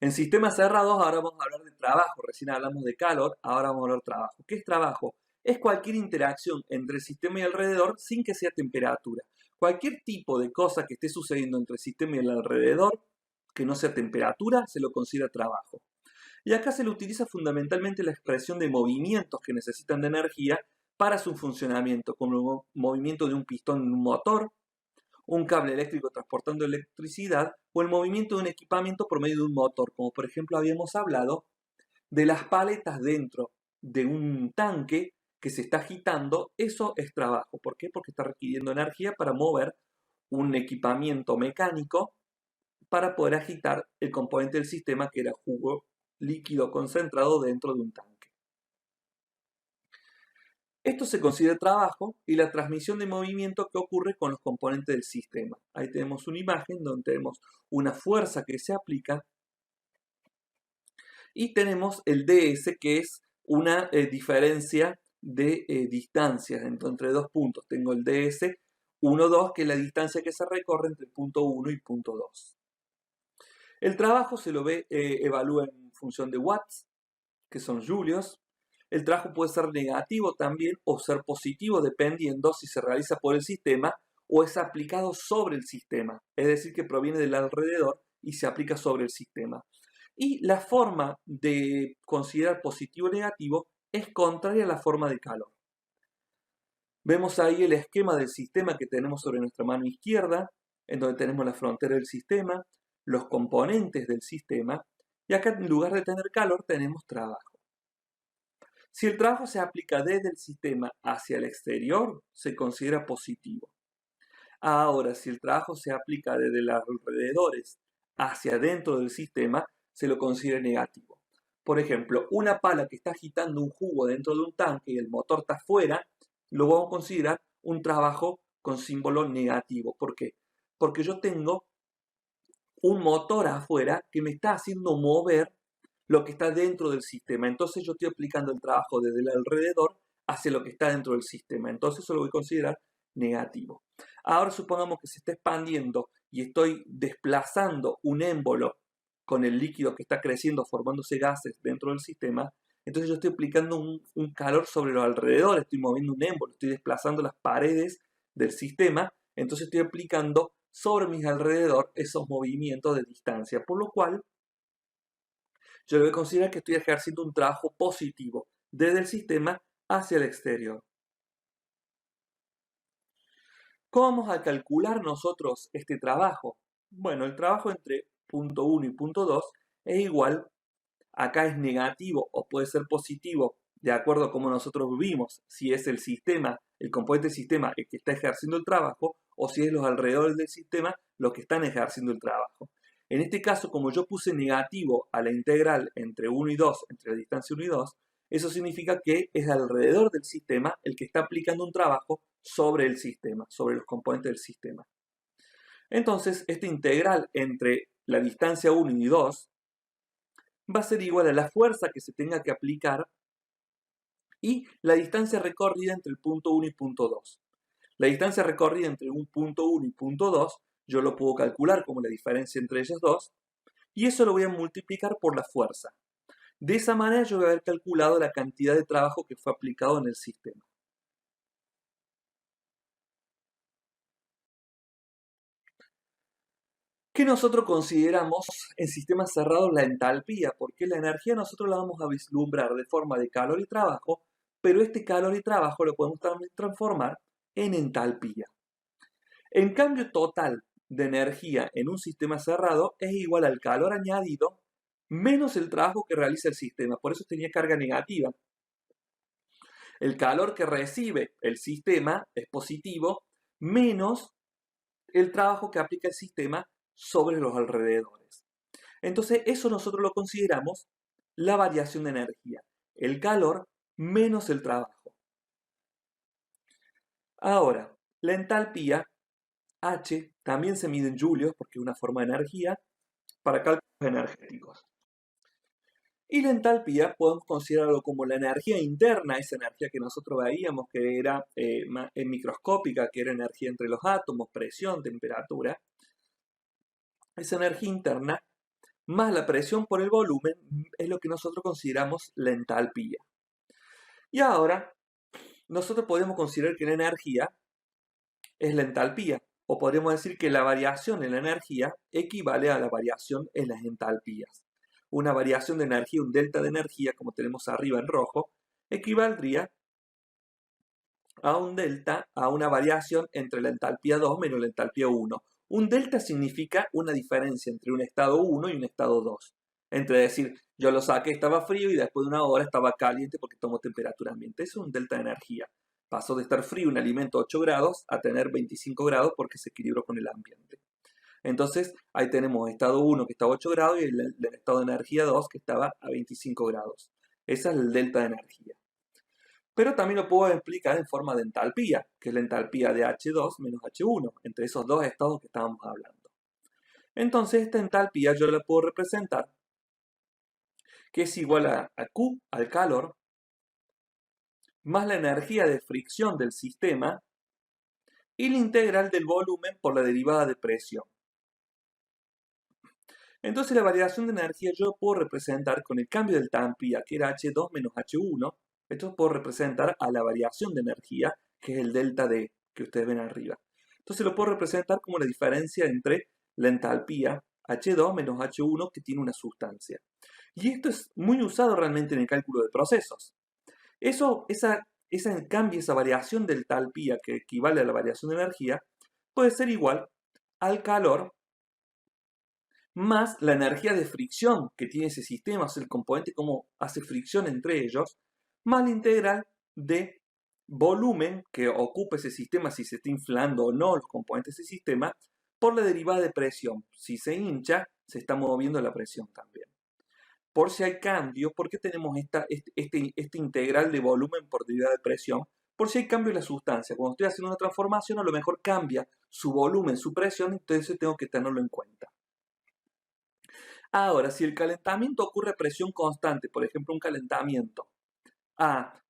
En sistemas cerrados ahora vamos a hablar de trabajo. Recién hablamos de calor, ahora vamos a hablar de trabajo. ¿Qué es trabajo? Es cualquier interacción entre el sistema y alrededor sin que sea temperatura. Cualquier tipo de cosa que esté sucediendo entre el sistema y el alrededor que no sea temperatura se lo considera trabajo. Y acá se le utiliza fundamentalmente la expresión de movimientos que necesitan de energía para su funcionamiento, como el movimiento de un pistón en un motor, un cable eléctrico transportando electricidad o el movimiento de un equipamiento por medio de un motor, como por ejemplo habíamos hablado de las paletas dentro de un tanque que se está agitando. Eso es trabajo. ¿Por qué? Porque está requiriendo energía para mover un equipamiento mecánico para poder agitar el componente del sistema que era jugo líquido concentrado dentro de un tanque. Esto se considera trabajo y la transmisión de movimiento que ocurre con los componentes del sistema. Ahí tenemos una imagen donde tenemos una fuerza que se aplica y tenemos el ds, que es una diferencia de distancias entre dos puntos. Tengo el ds 1, 2, que es la distancia que se recorre entre el punto 1 y punto 2. El trabajo se lo evalúa en función de watts, que son julios. El trabajo puede ser negativo también o ser positivo dependiendo si se realiza por el sistema o es aplicado sobre el sistema, es decir, que proviene del alrededor y se aplica sobre el sistema. Y la forma de considerar positivo o negativo es contraria a la forma de calor. Vemos ahí el esquema del sistema que tenemos sobre nuestra mano izquierda, en donde tenemos la frontera del sistema, los componentes del sistema, y acá en lugar de tener calor tenemos trabajo. Si el trabajo se aplica desde el sistema hacia el exterior, se considera positivo. Ahora, si el trabajo se aplica desde los alrededores hacia dentro del sistema, se lo considera negativo. Por ejemplo, una pala que está agitando un jugo dentro de un tanque y el motor está afuera, lo vamos a considerar un trabajo con símbolo negativo. ¿Por qué? Porque yo tengo un motor afuera que me está haciendo mover lo que está dentro del sistema. Entonces yo estoy aplicando el trabajo desde el alrededor hacia lo que está dentro del sistema. Entonces eso lo voy a considerar negativo. Ahora supongamos que se está expandiendo y estoy desplazando un émbolo con el líquido que está creciendo, formándose gases dentro del sistema. Entonces yo estoy aplicando un calor sobre los alrededores, estoy moviendo un émbolo, estoy desplazando las paredes del sistema. Entonces estoy aplicando sobre mis alrededor esos movimientos de distancia, por lo cual yo le voy a considerar que estoy ejerciendo un trabajo positivo desde el sistema hacia el exterior. ¿Cómo vamos a calcular nosotros este trabajo? Bueno, el trabajo entre punto 1 y punto 2 es igual, acá es negativo o puede ser positivo, de acuerdo a cómo nosotros vimos, si es el sistema, el componente del sistema el que está ejerciendo el trabajo, o si es los alrededores del sistema los que están ejerciendo el trabajo. En este caso, como yo puse negativo a la integral entre 1 y 2, entre la distancia 1 y 2, eso significa que es alrededor del sistema el que está aplicando un trabajo sobre el sistema, sobre los componentes del sistema. Entonces, esta integral entre la distancia 1 y 2 va a ser igual a la fuerza que se tenga que aplicar y la distancia recorrida entre el punto 1 y punto 2. La distancia recorrida entre un punto 1 y punto 2, yo lo puedo calcular como la diferencia entre ellas dos, y eso lo voy a multiplicar por la fuerza. De esa manera yo voy a haber calculado la cantidad de trabajo que fue aplicado en el sistema. ¿Qué nosotros consideramos en sistemas cerrados la entalpía? Porque la energía nosotros la vamos a vislumbrar de forma de calor y trabajo, pero este calor y trabajo lo podemos también transformar en entalpía. El cambio total de energía en un sistema cerrado es igual al calor añadido menos el trabajo que realiza el sistema. Por eso tenía carga negativa. El calor que recibe el sistema es positivo menos el trabajo que aplica el sistema sobre los alrededores. Entonces eso nosotros lo consideramos la variación de energía. El calor menos el trabajo. Ahora, la entalpía H también se mide en julios porque es una forma de energía para cálculos energéticos. Y la entalpía podemos considerarlo como la energía interna, esa energía que nosotros veíamos que era microscópica, que era energía entre los átomos, presión, temperatura. Esa energía interna más la presión por el volumen es lo que nosotros consideramos la entalpía. Y ahora, nosotros podemos considerar que la energía es la entalpía, o podríamos decir que la variación en la energía equivale a la variación en las entalpías. Una variación de energía, un delta de energía, como tenemos arriba en rojo, equivaldría a un delta, a una variación entre la entalpía 2 menos la entalpía 1. Un delta significa una diferencia entre un estado 1 y un estado 2. Entre decir, yo lo saqué, estaba frío y después de una hora estaba caliente porque tomó temperatura ambiente. Eso es un delta de energía. Pasó de estar frío un alimento a 8 grados a tener 25 grados porque se equilibró con el ambiente. Entonces, ahí tenemos estado 1 que estaba a 8 grados y el estado de energía 2 que estaba a 25 grados. Ese es el delta de energía. Pero también lo puedo explicar en forma de entalpía, que es la entalpía de H2 menos H1, entre esos dos estados que estábamos hablando. Entonces, esta entalpía yo la puedo representar, que es igual a Q, al calor, más la energía de fricción del sistema, y la integral del volumen por la derivada de presión. Entonces la variación de energía yo lo puedo representar con el cambio de entalpía, que era H2 menos H1. Esto puedo representar a la variación de energía, que es el delta D que ustedes ven arriba. Entonces lo puedo representar como la diferencia entre la entalpía H2 menos H1 que tiene una sustancia. Y esto es muy usado realmente en el cálculo de procesos. Esa cambio, esa variación de entalpía que equivale a la variación de energía, puede ser igual al calor más la energía de fricción que tiene ese sistema, es el componente cómo hace fricción entre ellos, más la integral de volumen que ocupa ese sistema, si se está inflando o no los componentes de ese sistema, por la derivada de presión. Si se hincha, se está moviendo la presión también. Por si hay cambio, ¿por qué tenemos este integral de volumen por derivada de presión? Por si hay cambio en la sustancia. Cuando estoy haciendo una transformación, a lo mejor cambia su volumen, su presión, entonces tengo que tenerlo en cuenta. Ahora, si el calentamiento ocurre a presión constante, por ejemplo, un calentamiento a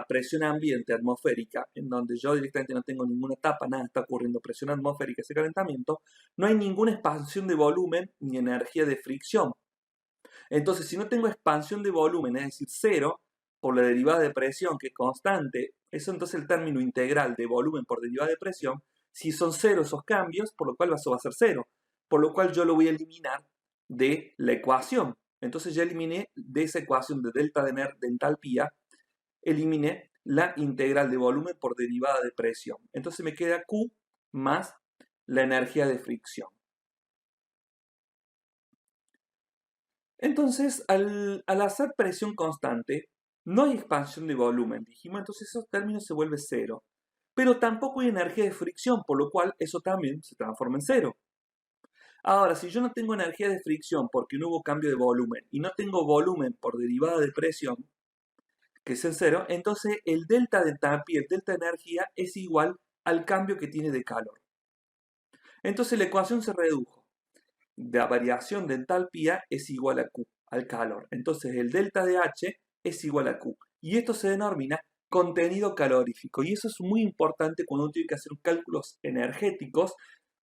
presión ambiente atmosférica, en donde yo directamente no tengo ninguna tapa, nada está ocurriendo presión atmosférica, ese calentamiento, no hay ninguna expansión de volumen ni energía de fricción. Entonces, si no tengo expansión de volumen, es decir, cero, por la derivada de presión, que es constante, eso entonces el término integral de volumen por derivada de presión, si son cero esos cambios, por lo cual eso va a ser cero, por lo cual yo lo voy a eliminar de la ecuación. Entonces ya eliminé de esa ecuación de delta de entalpía, eliminé la integral de volumen por derivada de presión. Entonces me queda Q más la energía de fricción. Entonces, al hacer presión constante, no hay expansión de volumen, dijimos, entonces esos términos se vuelve cero. Pero tampoco hay energía de fricción, por lo cual eso también se transforma en cero. Ahora, si yo no tengo energía de fricción porque no hubo cambio de volumen y no tengo volumen por derivada de presión, que es en cero, entonces el delta de entalpía, el delta de energía es igual al cambio que tiene de calor. Entonces la ecuación se redujo. La variación de entalpía es igual a Q, al calor. Entonces el delta de H es igual a Q. Y esto se denomina contenido calorífico. Y eso es muy importante cuando uno tiene que hacer cálculos energéticos,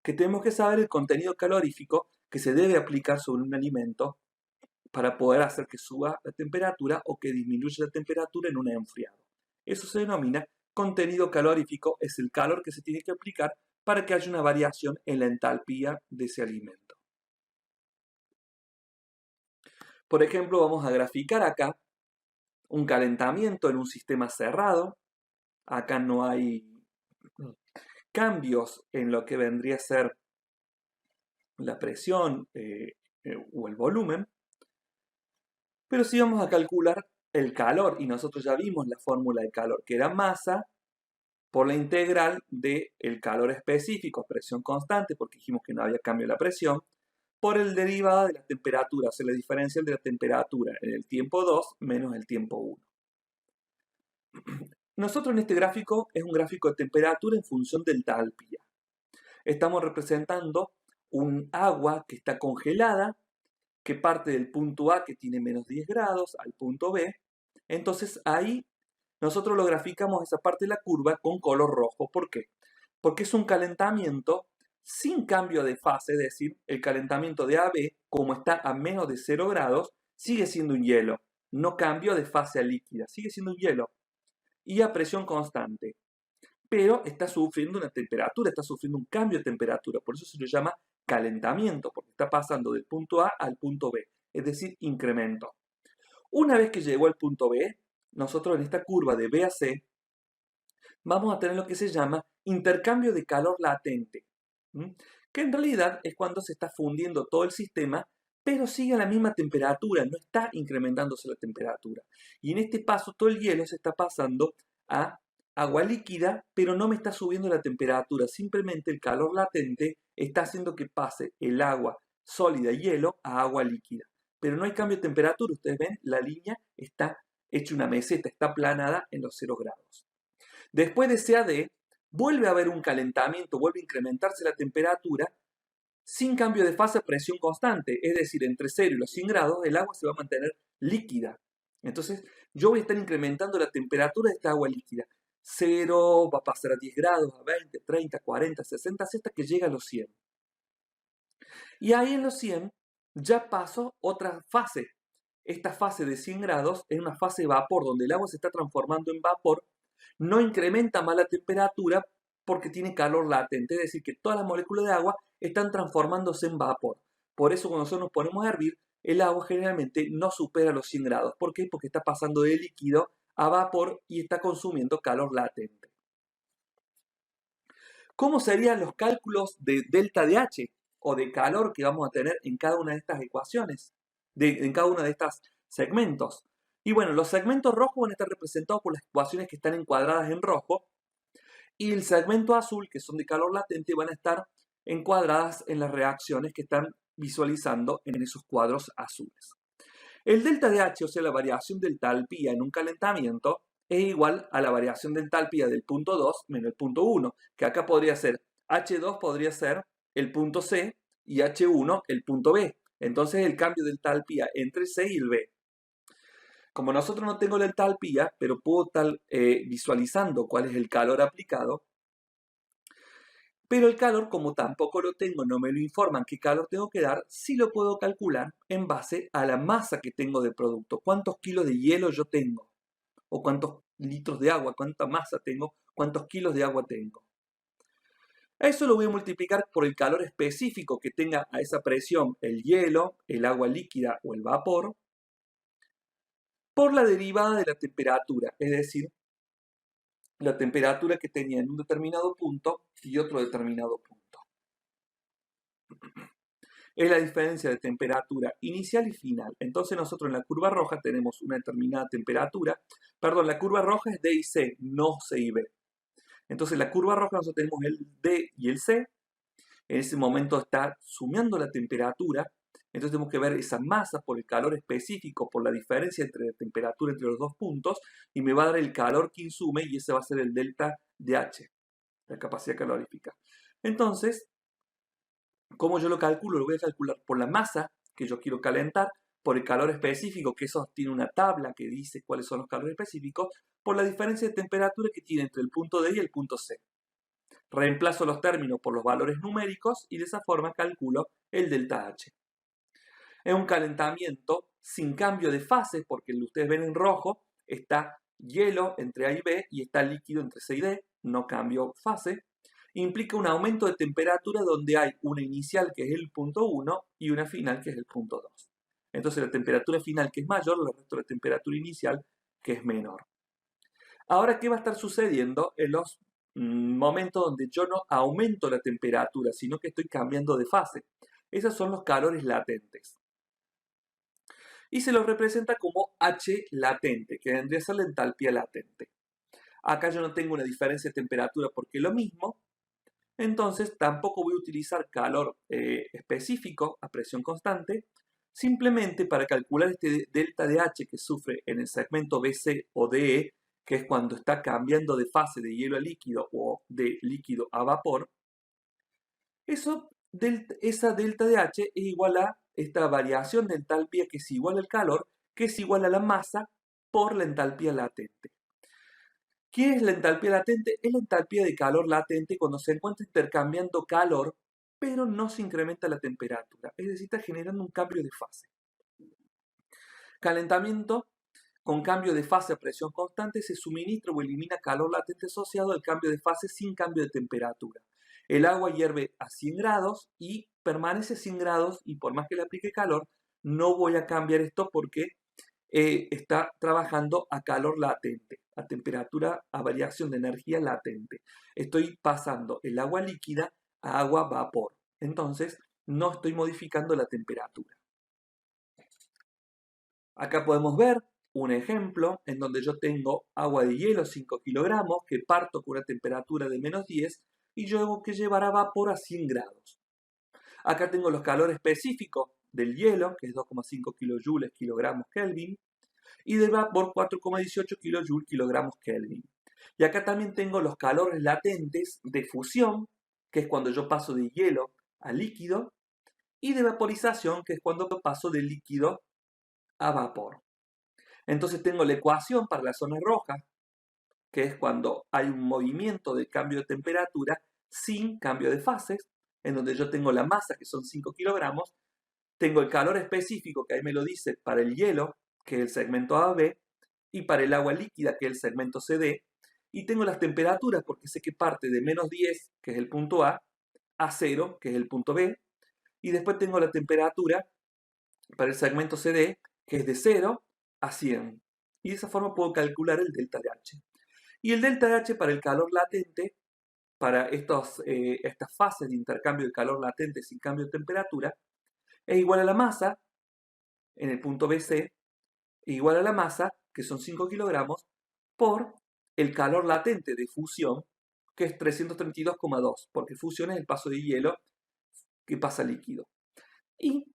que tenemos que saber el contenido calorífico que se debe aplicar sobre un alimento para poder hacer que suba la temperatura o que disminuya la temperatura en un enfriado. Eso se denomina contenido calorífico, es el calor que se tiene que aplicar para que haya una variación en la entalpía de ese alimento. Por ejemplo, vamos a graficar acá un calentamiento en un sistema cerrado. Acá no hay cambios en lo que vendría a ser la presión o el volumen. Pero si vamos a calcular el calor, y nosotros ya vimos la fórmula de calor, que era masa por la integral del calor específico, presión constante, porque dijimos que no había cambio en la presión, por el derivado de la temperatura, o sea, la diferencia de la temperatura en el tiempo 2 menos el tiempo 1. Nosotros en este gráfico es un gráfico de temperatura en función del entalpía. Estamos representando un agua que está congelada, que parte del punto A, que tiene menos 10 grados, al punto B. Entonces ahí nosotros lo graficamos esa parte de la curva con color rojo. ¿Por qué? Porque es un calentamiento sin cambio de fase, es decir, el calentamiento de AB, como está a menos de 0 grados, sigue siendo un hielo. No cambió de fase a líquida, sigue siendo un hielo. Y a presión constante. Pero está sufriendo una temperatura, está sufriendo un cambio de temperatura. Por eso se lo llama calentamiento, porque está pasando del punto A al punto B, es decir, incremento. Una vez que llegó al punto B, nosotros en esta curva de B a C vamos a tener lo que se llama intercambio de calor latente, que en realidad es cuando se está fundiendo todo el sistema, pero sigue a la misma temperatura, no está incrementándose la temperatura. Y en este paso todo el hielo se está pasando a agua líquida, pero no me está subiendo la temperatura, simplemente el calor latente está haciendo que pase el agua sólida y hielo a agua líquida. Pero no hay cambio de temperatura, ustedes ven, la línea está hecha una meseta, está aplanada en los 0 grados. Después de CAD, vuelve a haber un calentamiento, vuelve a incrementarse la temperatura sin cambio de fase a presión constante, es decir, entre 0 y los 100 grados el agua se va a mantener líquida. Entonces, yo voy a estar incrementando la temperatura de esta agua líquida. 0 va a pasar a 10 grados, a 20, 30, 40, 60, hasta que llega a los 100. Y ahí en los 100 ya paso otra fase. Esta fase de 100 grados es una fase de vapor, donde el agua se está transformando en vapor. No incrementa más la temperatura porque tiene calor latente, es decir, que todas las moléculas de agua están transformándose en vapor. Por eso cuando nosotros nos ponemos a hervir, el agua generalmente no supera los 100 grados. ¿Por qué? Porque está pasando de líquido a vapor y está consumiendo calor latente. ¿Cómo serían los cálculos de delta de H o de calor que vamos a tener en cada una de estas ecuaciones, en cada uno de estos segmentos? Y bueno, los segmentos rojos van a estar representados por las ecuaciones que están encuadradas en rojo, y el segmento azul, que son de calor latente, van a estar encuadradas en las reacciones que están visualizando en esos cuadros azules. El delta de H, o sea, la variación de entalpía en un calentamiento, es igual a la variación de entalpía del punto 2 menos el punto 1, que acá podría ser H2 podría ser el punto C y H1 el punto B. Entonces el cambio de entalpía entre C y el B. Como nosotros no tengo la entalpía, pero puedo estar visualizando cuál es el calor aplicado, pero el calor, como tampoco lo tengo, no me lo informan qué calor tengo que dar, sí lo puedo calcular en base a la masa que tengo de producto. ¿Cuántos kilos de hielo yo tengo? ¿O cuántos litros de agua? ¿Cuánta masa tengo? ¿Cuántos kilos de agua tengo? A eso lo voy a multiplicar por el calor específico que tenga a esa presión el hielo, el agua líquida o el vapor, por la derivada de la temperatura, es decir, la temperatura que tenía en un determinado punto y otro determinado punto. Es la diferencia de temperatura inicial y final. Entonces nosotros en la curva roja tenemos una determinada temperatura. Perdón, la curva roja es D y C, no C y B. Entonces en la curva roja nosotros tenemos el D y el C. En ese momento está sumando la temperatura. Entonces tenemos que ver esa masa por el calor específico, por la diferencia entre la temperatura entre los dos puntos, y me va a dar el calor que insume, y ese va a ser el delta de H, la capacidad calorífica. Entonces, ¿cómo yo lo calculo? Lo voy a calcular por la masa que yo quiero calentar, por el calor específico, que eso tiene una tabla que dice cuáles son los calores específicos, por la diferencia de temperatura que tiene entre el punto D y el punto C. Reemplazo los términos por los valores numéricos y de esa forma calculo el delta H. Es un calentamiento sin cambio de fase, porque lo que ustedes ven en rojo está hielo entre A y B y está líquido entre C y D, no cambio fase. Implica un aumento de temperatura donde hay una inicial que es el punto 1 y una final que es el punto 2. Entonces la temperatura final que es mayor, el resto de la temperatura inicial que es menor. Ahora, ¿qué va a estar sucediendo en los momentos donde yo no aumento la temperatura, sino que estoy cambiando de fase? Esos son los calores latentes. Y se los representa como H latente, que vendría a ser la entalpía latente. Acá yo no tengo una diferencia de temperatura porque es lo mismo, entonces tampoco voy a utilizar calor específico a presión constante, simplemente para calcular este delta de H que sufre en el segmento BC o DE, que es cuando está cambiando de fase de hielo a líquido o de líquido a vapor, esa delta de H es igual a esta variación de entalpía que es igual al calor, que es igual a la masa por la entalpía latente. ¿Qué es la entalpía latente? Es la entalpía de calor latente cuando se encuentra intercambiando calor pero no se incrementa la temperatura, es decir, está generando un cambio de fase. Calentamiento con cambio de fase a presión constante se suministra o elimina calor latente asociado al cambio de fase sin cambio de temperatura. El agua hierve a 100 grados y permanece 100 grados y por más que le aplique calor, no voy a cambiar esto porque está trabajando a calor latente, a temperatura, a variación de energía latente. Estoy pasando el agua líquida a agua vapor. Entonces, no estoy modificando la temperatura. Acá podemos ver un ejemplo en donde yo tengo agua de hielo 5 kilogramos que parto con una temperatura de menos 10 y yo tengo que llevar a vapor a 100 grados. Acá tengo los calores específicos del hielo, que es 2,5 kilojoules kilogramos Kelvin, y del vapor 4,18 kilojoules kilogramos Kelvin. Y acá también tengo los calores latentes de fusión, que es cuando yo paso de hielo a líquido, y de vaporización, que es cuando paso de líquido a vapor. Entonces tengo la ecuación para la zona roja, que es cuando hay un movimiento de cambio de temperatura sin cambio de fases, en donde yo tengo la masa, que son 5 kilogramos, tengo el calor específico, que ahí me lo dice, para el hielo, que es el segmento AB, y para el agua líquida, que es el segmento CD, y tengo las temperaturas, porque sé que parte de menos 10, que es el punto A 0, que es el punto B, y después tengo la temperatura para el segmento CD, que es de 0 a 100. Y de esa forma puedo calcular el delta de H. Y el delta de H para el calor latente, para estas fases de intercambio de calor latente sin cambio de temperatura, es igual a la masa, en el punto BC, igual a la masa, que son 5 kilogramos, por el calor latente de fusión, que es 332,2, porque fusión es el paso de hielo que pasa a líquido. Y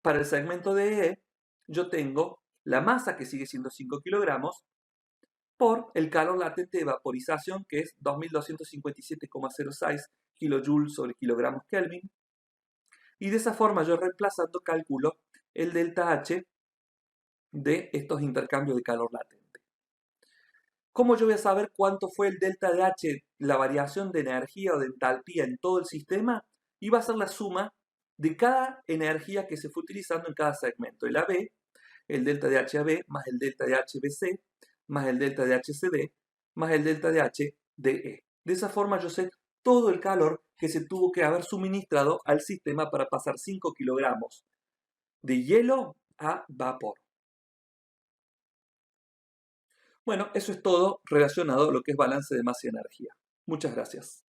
para el segmento DE, yo tengo la masa, que sigue siendo 5 kilogramos, por el calor latente de vaporización, que es 2257,06 kilojoules sobre kilogramos Kelvin. Y de esa forma yo reemplazando calculo el delta H de estos intercambios de calor latente. ¿Cómo yo voy a saber cuánto fue el delta de H, la variación de energía o de entalpía en todo el sistema? Y va a ser la suma de cada energía que se fue utilizando en cada segmento. El AB, el delta de HAB, más el delta de HBC, más el delta de HCD, más el delta de HDE. De esa forma yo sé todo el calor que se tuvo que haber suministrado al sistema para pasar 5 kilogramos de hielo a vapor. Bueno, eso es todo relacionado a lo que es balance de masa y energía. Muchas gracias.